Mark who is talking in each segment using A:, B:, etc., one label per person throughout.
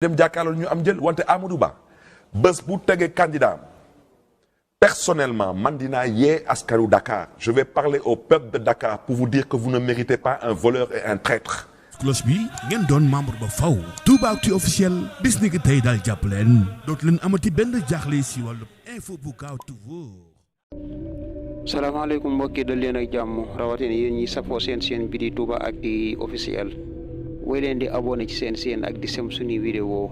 A: dem jàkkaarloo ñu am jël wante Amadou Ba bés bu tegee candidat personnellement man dinaa yee askanu Dakar je vais parler au peuple de Dakar pour vous dire que vous ne méritez pas un voleur et un traître.
B: cloche bi ngeen doon membre ba faw Toubactu officiel bis ni ki tey daal jàpp leen dootu leen amati benn jaaxle si wàllu info bu gaaw te wóor.
C: salaamaaleykum mbokki dal leen ak jàmm rawatina yéen ñi safoo seen bi di Toubactu officiel woy leen di abonné ci seen ak di sem suñuy vidéo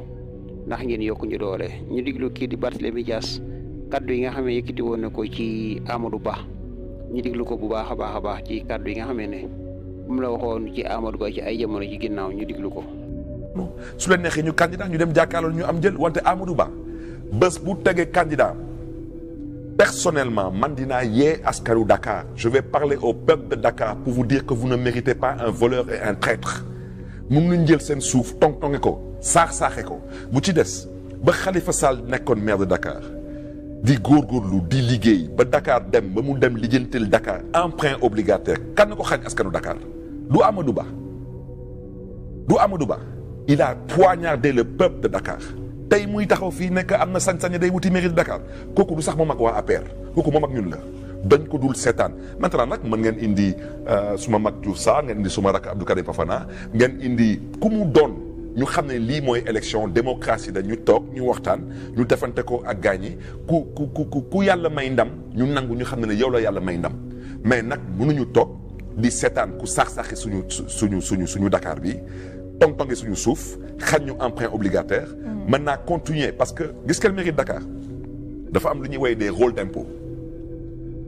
C: ndax ngeen yokku ñu doole ñu diglu kii di Barthélémy Dias kaddu yi nga xam ne yëkkati woon na ko ci Amadou Ba ñu diglu ko bu baax a baax ci kaddu yi nga xam ne moom la waxoon ci Amadou Ba ci ay jamono ci ginnaaw ñu diglu ko.
A: su leen neexee ñu candidat ñu dem jàkkaarloo ñu am jël wante Amadou Ba bés bu tegee candidat personnellement man dinaa yee askanu Dakar je vais parler au peuple de Dakar pour vous dire que vous ne méritez pas un voleur et un traître. mun nañ jël seen suuf tong-tonge ko saax-saaxe ko bu ci des ba Khalifa Sall nekkoon maire de Dakar di góorgóorlu di liggéey ba Dakar dem ba mu dem lijjantil Dakar emprunt obligataire kan na ko xañ askanu Dakar du Amadou Ba il a poignardé le peuple de Dakar tey muy taxaw fii nekk am na sañ-sañ day wuti mairie de Dakar kooku du sax moom ak waa APR kooku moom ak ñun la dañ ko dul seetaan maintenant nag mën ngeen indi suma mag Diouf Sarr ngeen indi suma rakk Abdou Karim Fofana ngeen indi ku mu doon ñu xam ne lii mooy élection démocratie da ñu toog ñu waxtaan ñu defante ko ak gaañ yi ku yàlla may ndam ñu nangu ñu xam ne yow la yàlla may ndam mais nag mënuñu toog di seetaan ku sax-saxi suñu Dakar bi tong-tongi suñu suuf xañ ñu emprunt obligataire mën naa continuer parce que gis ngeen mairie de Dakar dafa am lu ñuy woy des rôles d'impôt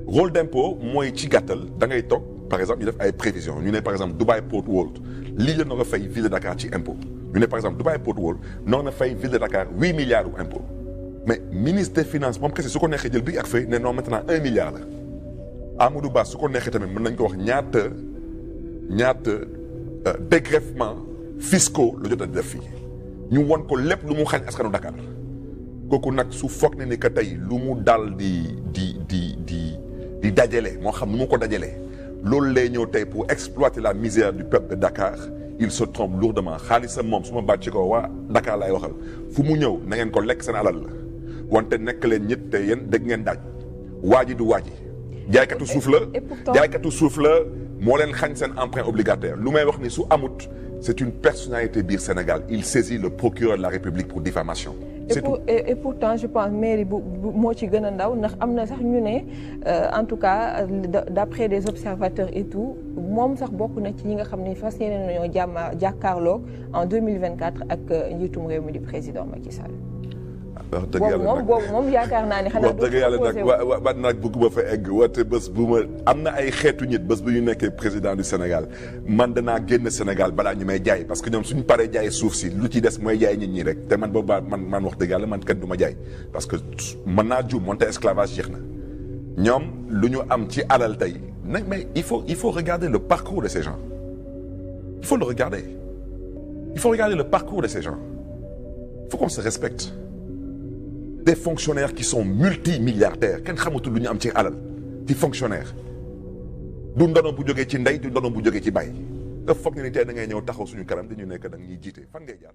A: rôle d'impôt mooy ci gàttal da ngay toog par exemple ñu def ay prévisions ñu ne par exemple Dubai Port World lii la nar a fay ville de Dakar ci impôt ñu ne par exemple Dubai Port World nar na fay ville de Dakar 8 milliards u impôt mais ministre des finances moom kese su ko neexee jël bi ak fay ne non maintenant 1 milliard la Amadou Ba su ko neexee tamit mën nañ ko wax ñaata dégrèvement fiscaux la jot a def fii ñu won ko lépp lu mu xañ askanu Dakar kooku nag su foog ne ni que tey lu mu dal di dajale moo xam nu mu ko dajalee loolu lay ñëw tey pour exploiter la misère du peuple de Dakar il se trompe lourdement xaalisam moom su ma bàcc ko waa Dakar lay waxal fu mu ñëw na ngeen ko lekk seen alal la wante nekk leen ñett te yéen dégg ngeen daaj waaji du waaji jaaykatu suuf la moo leen xañ seen emprunt obligataire lu may wax ni su amut c'est une personnalité biir Sénégal il saisit le procureur de la République pour diffamation
D: et pourtant je pense mairie bu moo ci gën a ndaw ndax am na sax ñu ne en tout cas d'après des observateurs et tout moom sax bokk na ci ñi nga xam ne fas yéene nañoo jàkkaarloog en 2024 ak njiitum réew mi di président Macky Sall.
A: wax dëgg yàlla nag
D: boobu moom yaakaar naa ne xanaa
A: wax dëgg yàlla nag wa nag bëgguma fa egg wate bés bu ma am na ay xeetu nit bés bu ñu nekkee président du Sénégal man danaa génn Sénégal balaa ñu may jaay parce que ñoom suñu paree jaay suuf si lu ci des mooy jaay nit ñi rek te man boobaa man wax dëgg yàlla man kenn du ma jaay parce que mën naa juum moonte esclavage jeex na ñoom lu ñu am ci alal tey nag mais il faut regarder le parcours de ces gens il faut regarder le parcours de ces gens il faut qu'on se respecte des fonctionnaires qui sont multimilliardaires kenn xamatul lu ñu am ci alal ci fonctionnaire du ndono bu jógee ci ndey du ndono bu jógee ci baay nga foog ne ni tey da ngay ñëw taxaw suñu kanam dañu nekk da ñuy jiite fan ngay jaar